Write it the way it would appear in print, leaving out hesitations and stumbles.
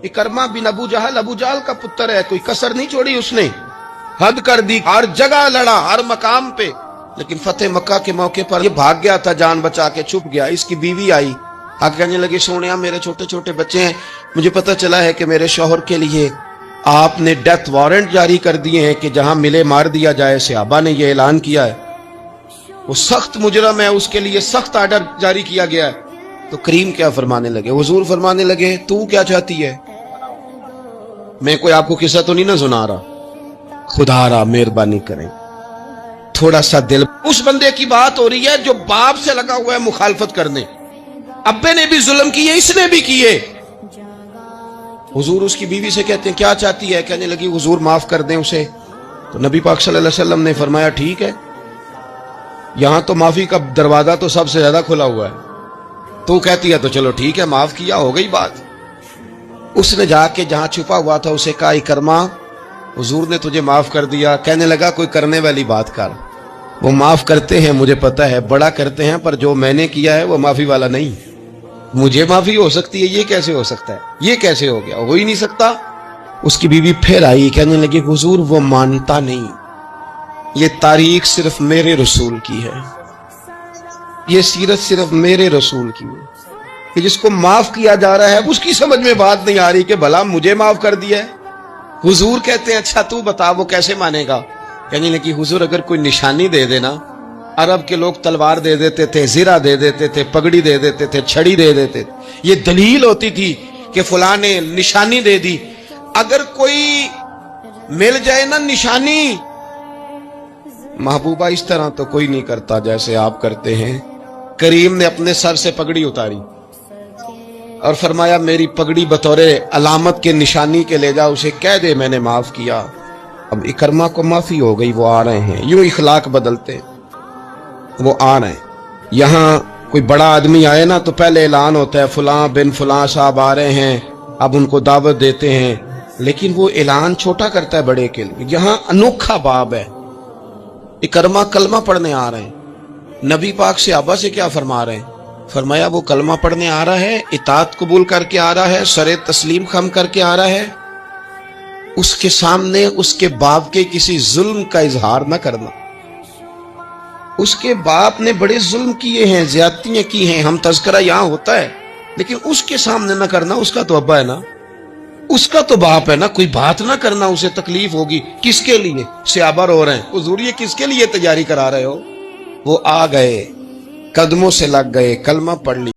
इकरमा बिन अबू जहल का पुत्र है, कोई कसर नहीं छोड़ी उसने, हद कर दी, हर जगह लड़ा, हर मकाम पे। लेकिन फतेह मक्का के मौके पर ये भाग गया था, जान बचा के छुप गया। इसकी बीवी आई, आगे कहने लगी, सोनिया मेरे छोटे छोटे बच्चे हैं, मुझे पता चला है कि मेरे शौहर के लिए आपने डेथ वारंट जारी कर दिए हैं कि जहां मिले मार दिया जाए। सहाबा ने यह ऐलान किया है, वो सख्त मुजरम है, उसके लिए सख्त आर्डर जारी किया गया है। तो करीम क्या फरमाने लगे, हुजूर फरमाने लगे, तू क्या चाहती है? मैं कोई आपको किस्सा तो नहीं ना सुना रहा, खुदा रहा मेहरबानी करें, थोड़ा सा दिल। उस बंदे की बात हो रही है जो बाप से लगा हुआ है मुखालफत करने, अब्बे ने भी जुल्म किए, इसने भी किए। हुजूर उसकी बीवी से कहते हैं, क्या चाहती है? कहने लगी, हुजूर माफ कर दें उसे। तो नबी पाक सल्लल्लाहु अलैहि वसल्लम ने फरमाया, ठीक है, यहां तो माफी का दरवाजा तो सबसे ज्यादा खुला हुआ है, तो कहती है तो चलो ठीक है, माफ किया, हो गई बात। उसने जाके जहां छुपा हुआ था उसे कहा, इकरमा हुजूर ने तुझे माफ कर दिया। कहने लगा, कोई करने वाली बात कर, वो माफ करते हैं मुझे पता है, बड़ा करते हैं, पर जो मैंने किया है वो माफी वाला नहीं। मुझे माफी हो सकती है, ये कैसे हो सकता है, ये कैसे हो गया, हो ही नहीं सकता। उसकी बीवी फिर आई, कहने लगी, हुजूर वो मानता नहीं, ये तारीख सिर्फ मेरे रसूल की है, ये सीरत सिर्फ मेरे रसूल की है, कि जिसको माफ किया जा रहा है उसकी समझ में बात नहीं आ रही कि भला मुझे माफ कर दिया है। हुजूर कहते हैं, अच्छा तू बता वो कैसे मानेगा? कहने लगी, हुजूर अगर कोई निशानी दे देना, अरब के लोग तलवार दे देते थे, जीरा दे देते थे, पगड़ी दे देते थे, छड़ी दे देते थे, ये दलील होती थी कि फलां ने निशानी दे दी। अगर कोई मिल जाए ना निशानी, महबूबा इस तरह तो कोई नहीं करता जैसे आप करते हैं। करीम ने अपने सर से पगड़ी उतारी और फरमाया, मेरी पगड़ी बतौरे अलामत के निशानी के ले जा, उसे कह दे मैंने माफ किया। अब इकरमा को माफी हो गई, वो आ रहे हैं, यूं इखलाक बदलते वो आ रहे हैं। यहां कोई बड़ा आदमी आए ना तो पहले ऐलान होता है, फलां बिन फलां साहब आ रहे हैं, अब उनको दावत देते हैं, लेकिन वो ऐलान छोटा करता है बड़े के लिए। यहां अनोखा बाब है, इकरमा कलमा पढ़ने आ रहे हैं। नबी पाक से आबा से क्या फरमा रहे हैं? फरमाया, वो कलमा पढ़ने आ रहा है, इताअत कबूल करके आ रहा है, सरे तस्लीम खम करके आ रहा है, उसके सामने उसके बाप के किसी जुल्म का इजहार न करना। उसके बाप ने बड़े जुल्म किए हैं, ज्यादतियां की हैं, हम तज़किरा यहां होता है, लेकिन उसके सामने न करना, उसका तो अब्बा है ना, उसका तो बाप है ना, कोई बात ना करना, उसे तकलीफ होगी। किसके लिए? सहाबा रो रहे हैं, हुजूर ये किसके लिए तैयारी करा रहे हो? वो आ गए, कदमों से लग गए, कलमा पढ़ लिया।